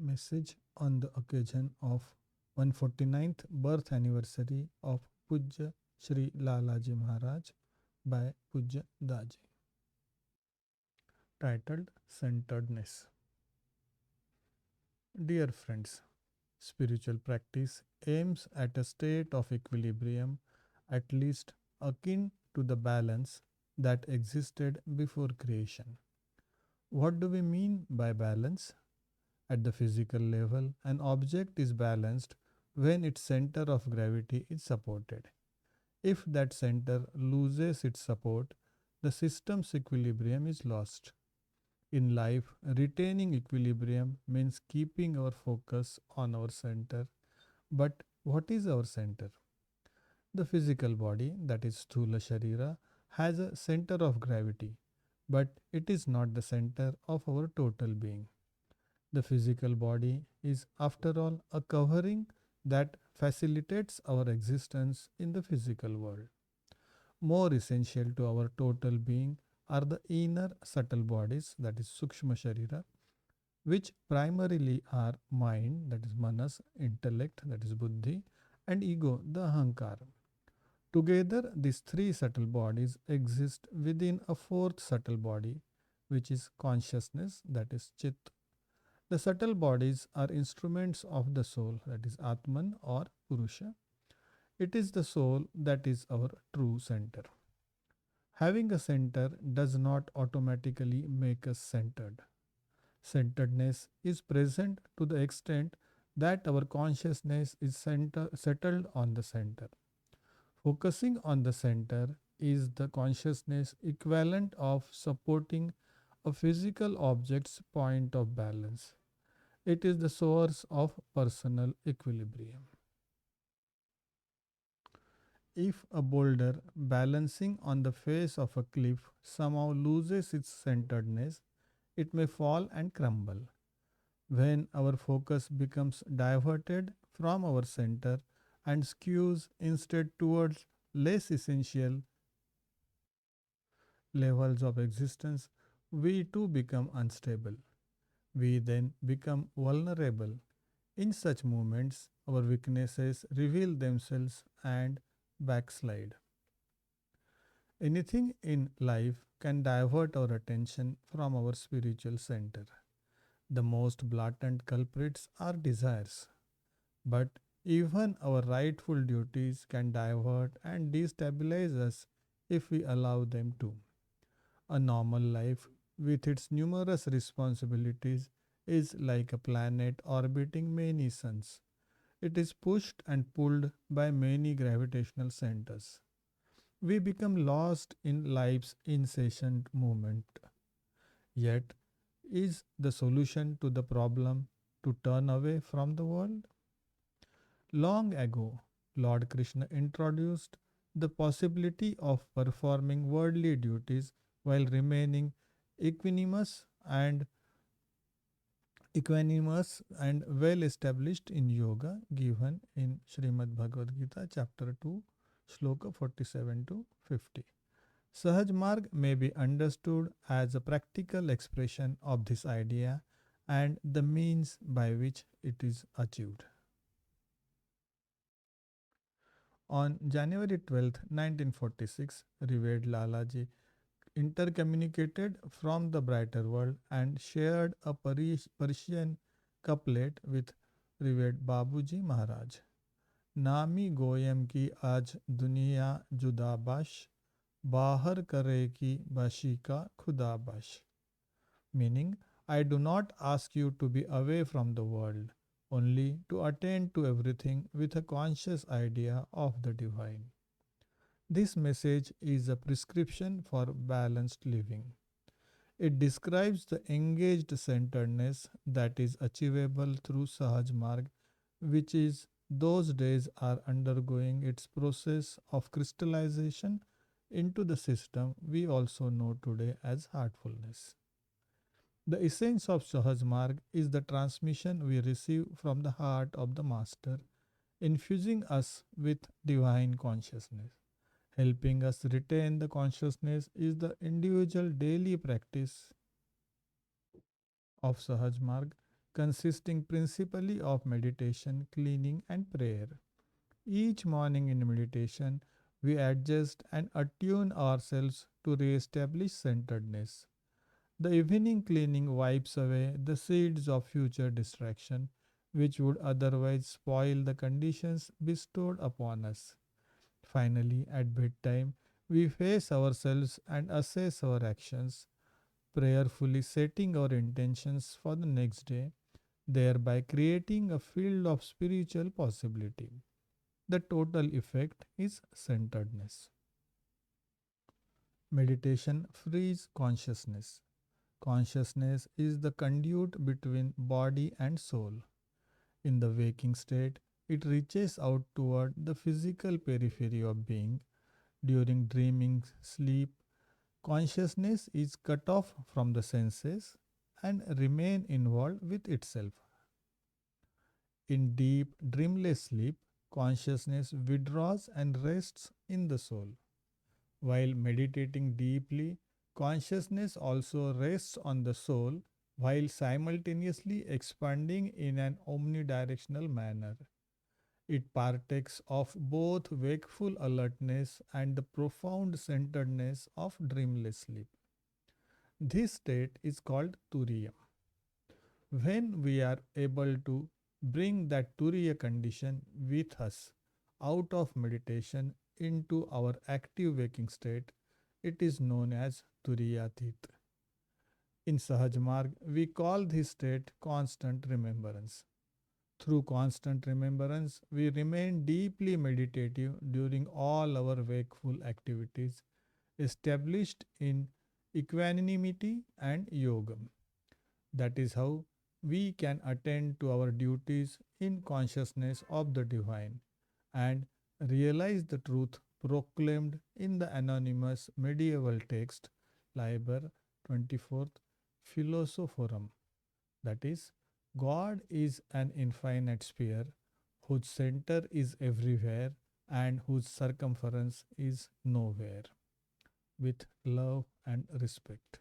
Message on the occasion of 149th birth anniversary of Pujya Shri Lalaji Maharaj by Pujya Daaji. Titled Centredness. Dear friends, spiritual practice aims at a state of equilibrium, at least akin to the balance that existed before creation. What do we mean by balance? At the physical level, an object is balanced when its center of gravity is supported. If that center loses its support, the system's equilibrium is lost. In life, retaining equilibrium means keeping our focus on our center. But what is our center? The physical body, that is Sthula Sharira, has a center of gravity, but it is not the center of our total being. The physical body is, after all, a covering that facilitates our existence in the physical world. More essential to our total being are the inner subtle bodies, that is Sukshma Sharira, which primarily are mind, that is Manas, intellect, that is Buddhi, and ego, the Ahankar. Together, these three subtle bodies exist within a fourth subtle body, which is consciousness, that is Chit. The subtle bodies are instruments of the soul, that is Atman or Purusha. It is the soul that is our true center. Having a center does not automatically make us centered. Centeredness is present to the extent that our consciousness is settled on the center. Focusing on the center is the consciousness equivalent of supporting a physical object's point of balance. It is the source of personal equilibrium. If a boulder balancing on the face of a cliff somehow loses its centeredness, it may fall and crumble. When our focus becomes diverted from our center and skews instead towards less essential levels of existence, we too become unstable. We then become vulnerable. In such moments, our weaknesses reveal themselves and backslide. Anything in life can divert our attention from our spiritual center. The most blatant culprits are desires. But even our rightful duties can divert and destabilize us if we allow them to. A normal life, with its numerous responsibilities, is like a planet orbiting many suns. It is pushed and pulled by many gravitational centers. We become lost in life's incessant movement. Yet, is the solution to the problem to turn away from the world? Long ago, Lord Krishna introduced the possibility of performing worldly duties while remaining equanimous and well established in yoga, given in Srimad Bhagavad Gita chapter 2 shloka 47 to 50. Sahaj Marg may be understood as a practical expression of this idea and the means by which it is achieved. On January 12, 1946, Revered Lalaji intercommunicated from the brighter world and shared a Persian couplet with Revered Babuji Maharaj. नामी गोयम की आज दुनिया जुदा बाश बाहर करे की बाशी का खुदा bash. Meaning, I do not ask you to be away from the world, only to attend to everything with a conscious idea of the divine. This message is a prescription for balanced living. It describes the engaged centeredness that is achievable through Sahaj Marg, which is those days are undergoing its process of crystallization into the system we also know today as heartfulness. The essence of Sahaj Marg is the transmission we receive from the heart of the Master, infusing us with divine consciousness. Helping us retain the consciousness is the individual daily practice of Sahaj Marg. consisting principally of meditation, cleaning, and prayer. Each morning in meditation, we adjust and attune ourselves to re-establish centeredness. The evening cleaning wipes away the seeds of future distraction, which would otherwise spoil the conditions bestowed upon us. Finally, at bedtime, we face ourselves and assess our actions, prayerfully setting our intentions for the next day, thereby creating a field of spiritual possibility. The total effect is centeredness. Meditation frees consciousness. Consciousness is the conduit between body and soul. In the waking state, it reaches out toward the physical periphery of being. During dreaming sleep, consciousness is cut off from the senses and remain involved with itself. In deep dreamless sleep, consciousness withdraws and rests in the soul. While meditating deeply, consciousness also rests on the soul while simultaneously expanding in an omnidirectional manner. It partakes of both wakeful alertness and the profound centeredness of dreamless sleep. This state is called Turiya. When we are able to bring that Turiya condition with us out of meditation into our active waking state, it is known as Turiyatit. In Sahaj Marg, we call this state constant remembrance. Through constant remembrance, we remain deeply meditative during all our wakeful activities, established in equanimity and yogam. That is how we can attend to our duties in consciousness of the divine and realize the truth proclaimed in the anonymous medieval text Liber 24th Philosophorum, that is, God is an infinite sphere whose center is everywhere and whose circumference is nowhere. With love and respect.